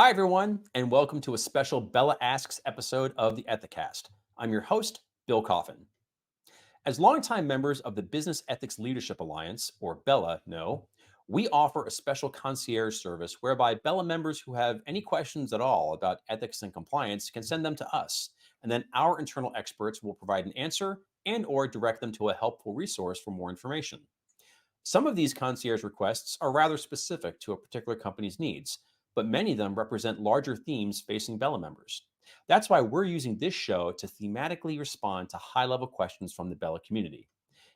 Hi, everyone, and welcome to a special BELA Asks episode of the Ethicast. I'm your host, Bill Coffin. As longtime members of the Business Ethics Leadership Alliance, or BELA, know, we offer a special concierge service whereby BELA members who have any questions at all about ethics and compliance can send them to us, and then our internal experts will provide an answer and/or direct them to a helpful resource for more information. Some of these concierge requests are rather specific to a particular company's needs, but many of them represent larger themes facing BELA members. That's why we're using this show to thematically respond to high level questions from the BELA community.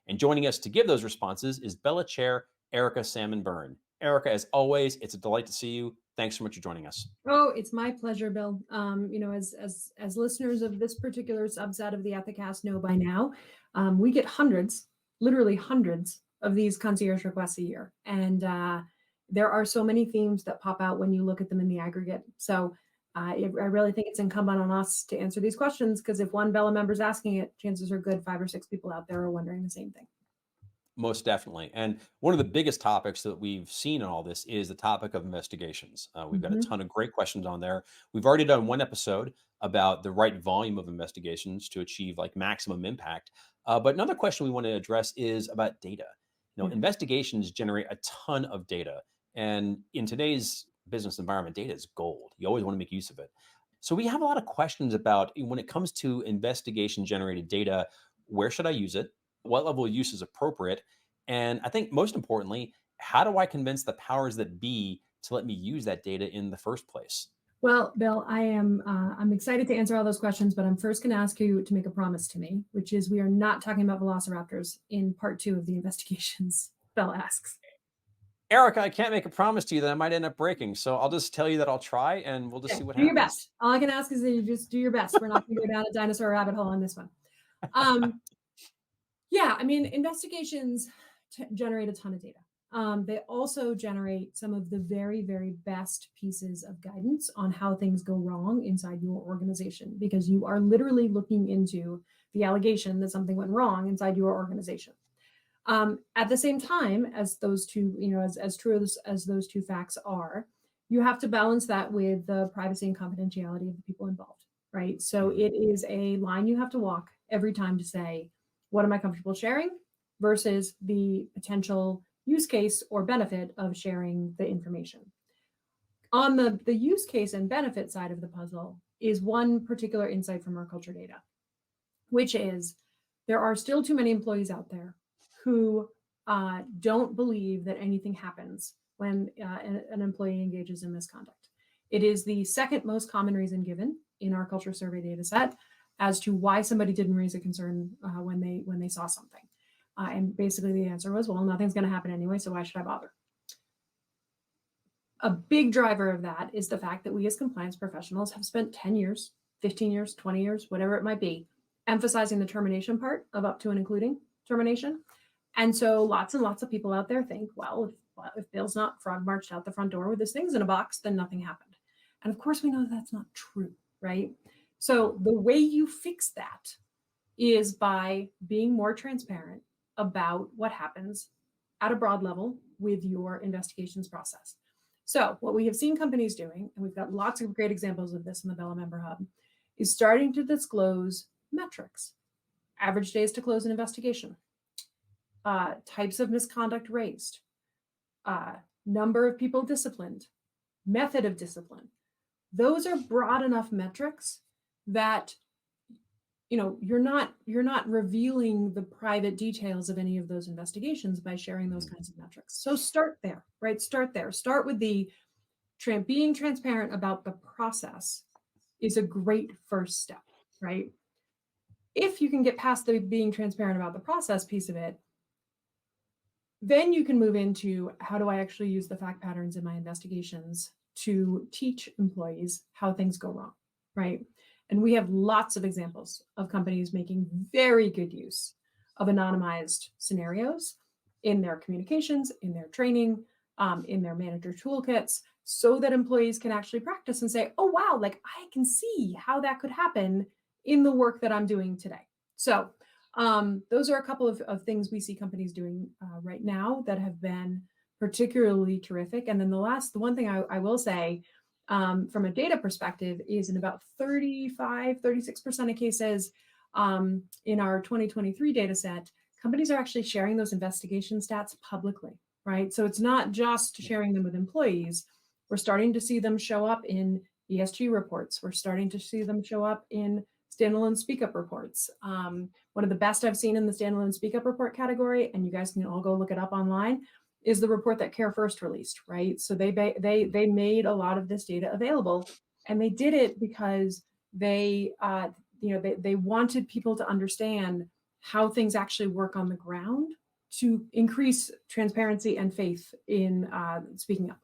And joining us to give those responses is BELA Chair Erica Salmon Byrne. Erica, as always, it's a delight to see you. Thanks so much for joining us. Oh, it's my pleasure, Bill. As listeners of this particular subset of the Ethicast know by now, we get hundreds, literally hundreds of these concierge requests a year. And there are so many themes that pop out when you look at them in the aggregate. So I really think it's incumbent on us to answer these questions, because if one BELA member is asking it, chances are good 5 or 6 people out there are wondering the same thing. Most definitely. And one of the biggest topics that we've seen in all this is the topic of investigations. We've got a ton of great questions on there. We've already done one episode about the right volume of investigations to achieve like maximum impact. But another question we want to address is about data. Yeah. Investigations generate a ton of data. And in today's business environment, data is gold. You always want to make use of it. So we have a lot of questions about when it comes to investigation generated data, where should I use it? What level of use is appropriate? And I think most importantly, how do I convince the powers that be to let me use that data in the first place? Well, Bill, I'm excited to answer all those questions, but I'm first going to ask you to make a promise to me, which is we are not talking about velociraptors in part 2 of the investigations. BELA Asks. Erica, I can't make a promise to you that I might end up breaking. So I'll just tell you that I'll try and we'll just see what Do your happens. best. All I can ask is that you just do your best. We're not going to go down a dinosaur rabbit hole on this one. Yeah, I mean, investigations generate a ton of data. They also generate some of the very, very best pieces of guidance on how things go wrong inside your organization, because you are literally looking into the allegation that something went wrong inside your organization. At the same time, as those two, as true as those two facts are, you have to balance that with the privacy and confidentiality of the people involved, right? So it is a line you have to walk every time to say, what am I comfortable sharing versus the potential use case or benefit of sharing the information. On the use case and benefit side of the puzzle is one particular insight from our culture data, which is there are still too many employees out there who don't believe that anything happens when an employee engages in misconduct. It is the second most common reason given in our culture survey data set as to why somebody didn't raise a concern when they saw something. And basically the answer was, well, nothing's going to happen anyway, so why should I bother? A big driver of that is the fact that we as compliance professionals have spent 10 years, 15 years, 20 years, whatever it might be, emphasizing the termination part of up to and including termination. And so lots and lots of people out there think, well, if Bill's not frog marched out the front door with his things in a box, then nothing happened. And of course, we know that's not true, right? So the way you fix that is by being more transparent about what happens at a broad level with your investigations process. So what we have seen companies doing, and we've got lots of great examples of this in the BELA Member Hub, is starting to disclose metrics, average days to close an investigation, types of misconduct raised, number of people disciplined, method of discipline. Those are broad enough metrics that you're not revealing the private details of any of those investigations by sharing those kinds of metrics. So start there, right? Start there. Start with being transparent about the process is a great first step, right? If you can get past the being transparent about the process piece of it, then you can move into how do I actually use the fact patterns in my investigations to teach employees how things go wrong, right? And we have lots of examples of companies making very good use of anonymized scenarios in their communications, in their training, in their manager toolkits, so that employees can actually practice and say, oh, wow, like I can see how that could happen in the work that I'm doing today. So those are a couple of things we see companies doing right now that have been particularly terrific. And then the one thing I will say from a data perspective is in about 36% of cases in our 2023 data set, companies are actually sharing those investigation stats publicly, right? So it's not just sharing them with employees. We're starting to see them show up in ESG reports. We're starting to see them show up in standalone speak up reports. One of the best I've seen in the standalone speak up report category, and you guys can all go look it up online, is the report that Care First released, right? So they made a lot of this data available, and they did it because they wanted people to understand how things actually work on the ground to increase transparency and faith in speaking up.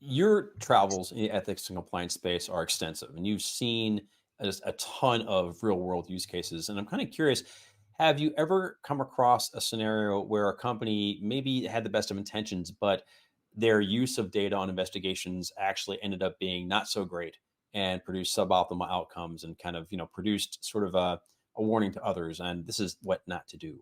Your travels in the ethics and compliance space are extensive, and you've seen just a ton of real world use cases. And I'm kind of curious, have you ever come across a scenario where a company maybe had the best of intentions, but their use of data on investigations actually ended up being not so great and produced suboptimal outcomes and kind of, produced sort of a warning to others, and this is what not to do?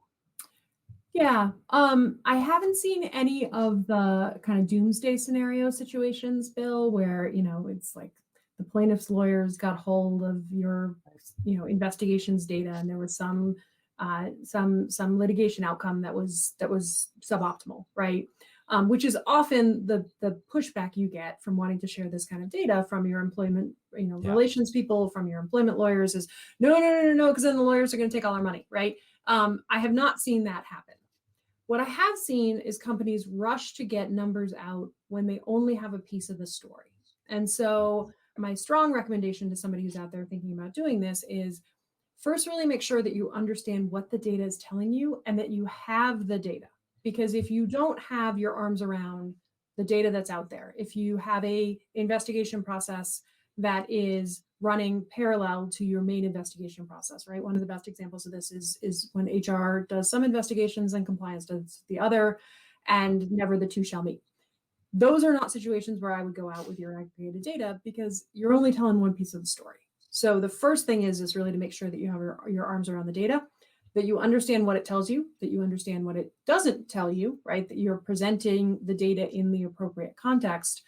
Yeah, I haven't seen any of the kind of doomsday scenario situations, Bill, where, it's like the plaintiff's lawyers got hold of your, investigations data, and there was some litigation outcome that was suboptimal, right? Which is often the pushback you get from wanting to share this kind of data from your employment, Yeah. relations people, from your employment lawyers is no, because then the lawyers are going to take all our money, right? I have not seen that happen. What I have seen is companies rush to get numbers out when they only have a piece of the story. And so my strong recommendation to somebody who's out there thinking about doing this is first, really make sure that you understand what the data is telling you and that you have the data. Because if you don't have your arms around the data that's out there, if you have a investigation process that is running parallel to your main investigation process, right? One of the best examples of this is when HR does some investigations and compliance does the other, and never the two shall meet. Those are not situations where I would go out with your aggregated data because you're only telling one piece of the story. So the first thing is really to make sure that you have your arms around the data, that you understand what it tells you, that you understand what it doesn't tell you, right? That you're presenting the data in the appropriate context,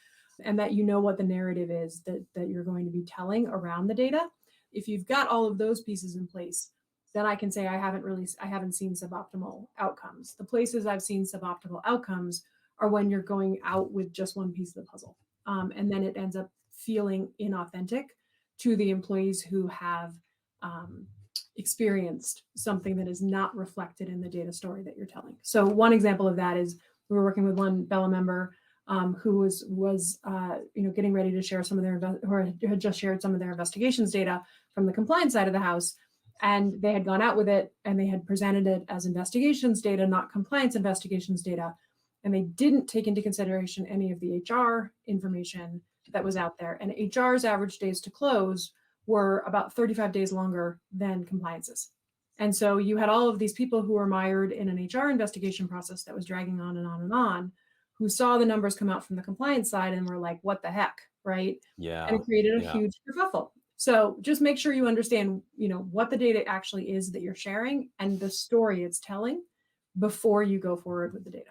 and that you know what the narrative is that you're going to be telling around the data. If you've got all of those pieces in place, then I can say I haven't seen suboptimal outcomes. The places I've seen suboptimal outcomes are when you're going out with just one piece of the puzzle. And then it ends up feeling inauthentic to the employees who have experienced something that is not reflected in the data story that you're telling. So one example of that is we were working with one BELA member who was getting ready to share some of their, or had just shared some of their investigations data from the compliance side of the house. And they had gone out with it and they had presented it as investigations data, not compliance investigations data. And they didn't take into consideration any of the HR information that was out there. And HR's average days to close were about 35 days longer than compliance's. And so you had all of these people who were mired in an HR investigation process that was dragging on and on and on, who saw the numbers come out from the compliance side and were like, what the heck, right? Yeah. And it created a huge kerfuffle. So just make sure you understand, what the data actually is that you're sharing and the story it's telling before you go forward with the data.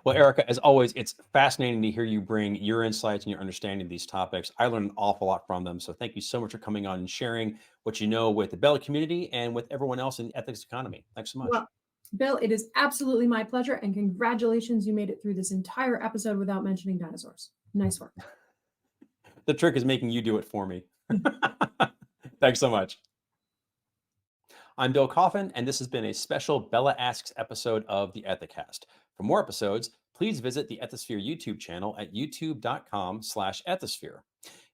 Well, Erica, as always, it's fascinating to hear you bring your insights and your understanding of these topics. I learned an awful lot from them. So thank you so much for coming on and sharing what you know with the BELA community and with everyone else in the ethics economy. Thanks so much. Well, Bill, it is absolutely my pleasure. And congratulations, you made it through this entire episode without mentioning dinosaurs. Nice work. The trick is making you do it for me. Thanks so much. I'm Bill Coffin, and this has been a special BELA Asks episode of the Ethicast. For more episodes, please visit the Ethisphere YouTube channel at youtube.com/ethisphere.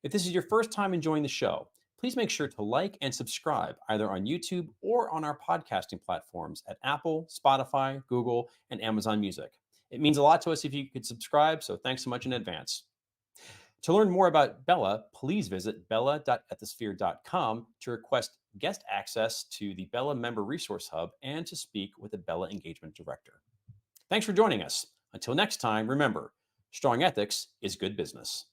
If this is your first time enjoying the show, please make sure to like and subscribe either on YouTube or on our podcasting platforms at Apple, Spotify, Google, and Amazon Music. It means a lot to us if you could subscribe, so thanks so much in advance. To learn more about BELA, please visit bela.ethisphere.com to request guest access to the BELA Member Resource Hub and to speak with a BELA Engagement Director. Thanks for joining us. Until next time, remember, strong ethics is good business.